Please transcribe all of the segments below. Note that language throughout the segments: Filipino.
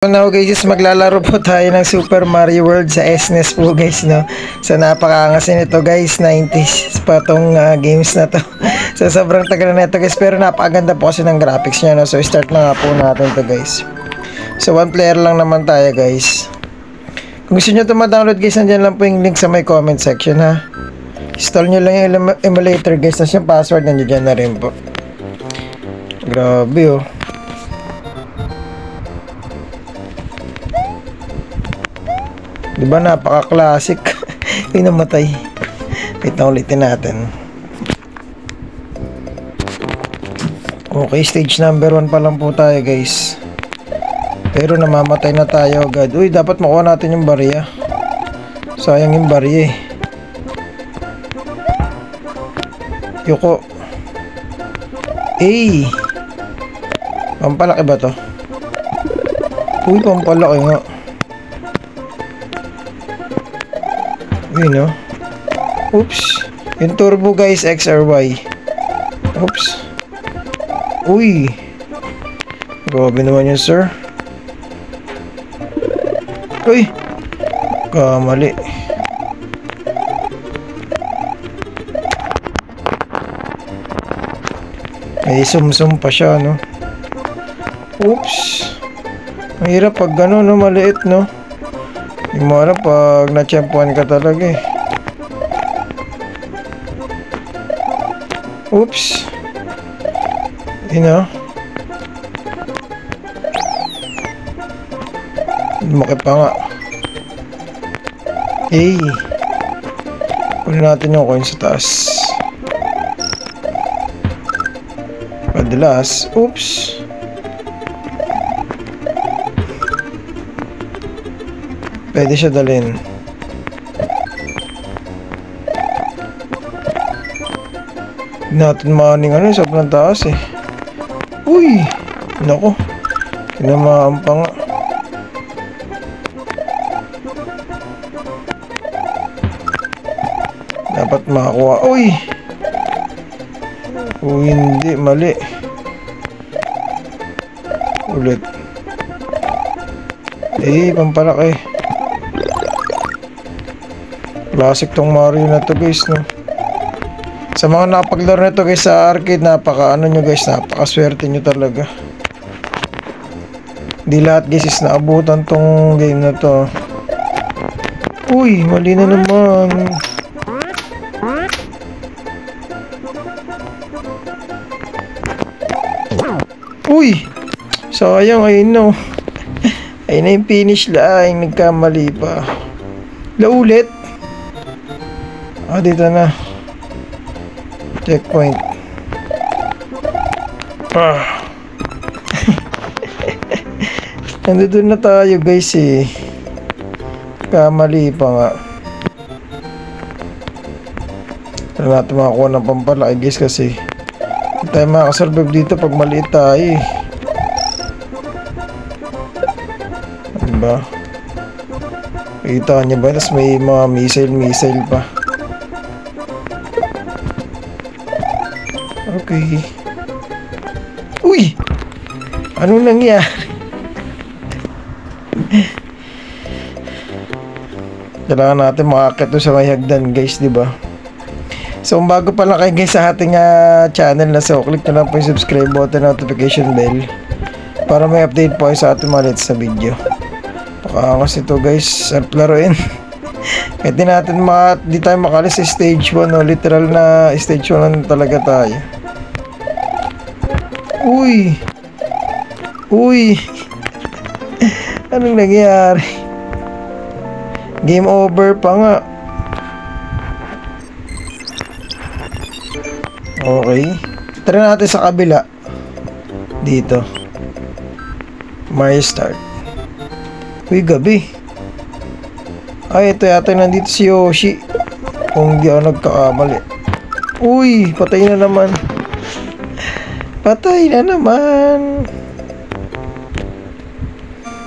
So now guys, maglalaro po tayo ng Super Mario World sa SNES po guys, no. So napakaangas nito guys, 90s pa tong games na to. So sobrang tagal na ito guys, pero napakaganda po kasi ng graphics niya, no. So start na nga po natin to guys. So one player lang naman tayo guys. Kung gusto nyo ito ma-download guys, nandiyan lang po yung link sa my comment section ha. Install nyo lang yung emulator guys, tapos yung password nandiyan na rin po. Grabe oh. Diba napaka-classic. Yung namatay. Wait na ulitin natin. Okay, stage number 1 pa lang po tayo guys. Pero namamatay na tayo agad. Uy, dapat makuha natin yung barya. Sayang yung barya eh. Yuko. Eh, pampalaki ba to? Uy, pampalaki nga. Yun, no? Oops. Yung turbo guys, X or Y. Oops. Uy. Grabe naman yun, sir. Uy. Kamali. May sum-sum pa siya, no? Oops. Mahirap pag gano'n, no? Maliit, no? Hindi mo alam pag na-champuan ka talaga eh. Oops. Yun o. Lumaki pa nga. Eh. Kunin natin yung coin sa taas. Padalas. Oops. Pwede siya dalhin. Natin maaning ano, sobrang taas eh. Uy! Nako. Tinamaan pa nga. Dapat makakuha. Uy! Uy, hindi. Mali. Ulit. Eh, pampalaki. Classic tong Mario na to guys, no. Sa mga napaglaro na to guys sa arcade, napaka ano nyo guys, napakaswerte nyo talaga. Di lahat guys is naabutan tong game na to. Uy, mali na naman. Uy, sayang, ayun no. Ayun na yung finish line, nagkamali pa. Laulit. Ah, dito na. Checkpoint. Ah. Nandito na tayo guys eh. Kamali pa nga. Wala natin makakuha ng pampalaki guys kasi hindi tayo makasurvive dito pag maliit tayo eh. Diba? Kita niya ba? Tapos may mga missile pa. Okay. Uy! Anong nangyari? Kailangan natin makakit sa may hagdan guys, diba? So kung bago pa lang kayo guys sa ating channel na, so click na lang po yung subscribe button, notification bell para may update po sa ating mga latest na video. Pakaangas ito guys, sarap laruin. Kahit di tayo makalis sa stage 1, no? Literal na stage 1 lang talaga tayo. Uy! Uy! Anong nangyari? Game over pa nga. Okay. Tara natin sa kabila. Dito. Mario Start. Uy, gabi. Ay, ito yata nandito si Yoshi. Kung di ako nagkakamali. Uy, patay na naman. Patay na naman.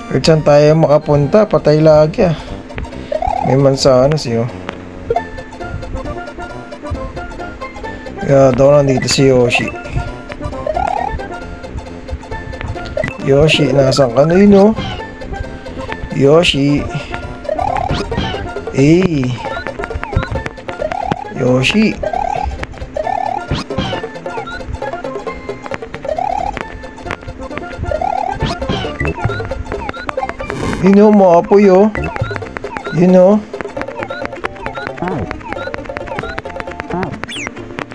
Kahit saan tayo makapunta, patay lagi ah. May mansanas yun. Kaya daw nandito si Yoshi. Yoshi, nasan ka na yun, oh? Yoshi. Hey. Yoshi. You know, maapoy oh. You know.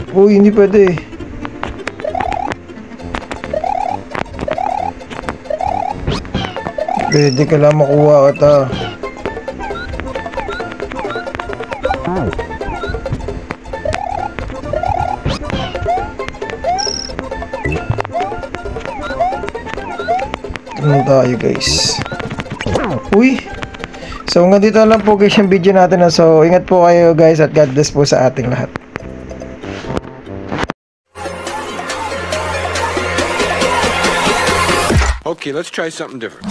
Uy, hindi pwede. Pwede ka lang makuha kita. Tignan tayo guys. Uy. So hanggang dito lang po guys yung video natin. So ingat po kayo guys at God bless po sa ating lahat. Okay, let's try something different.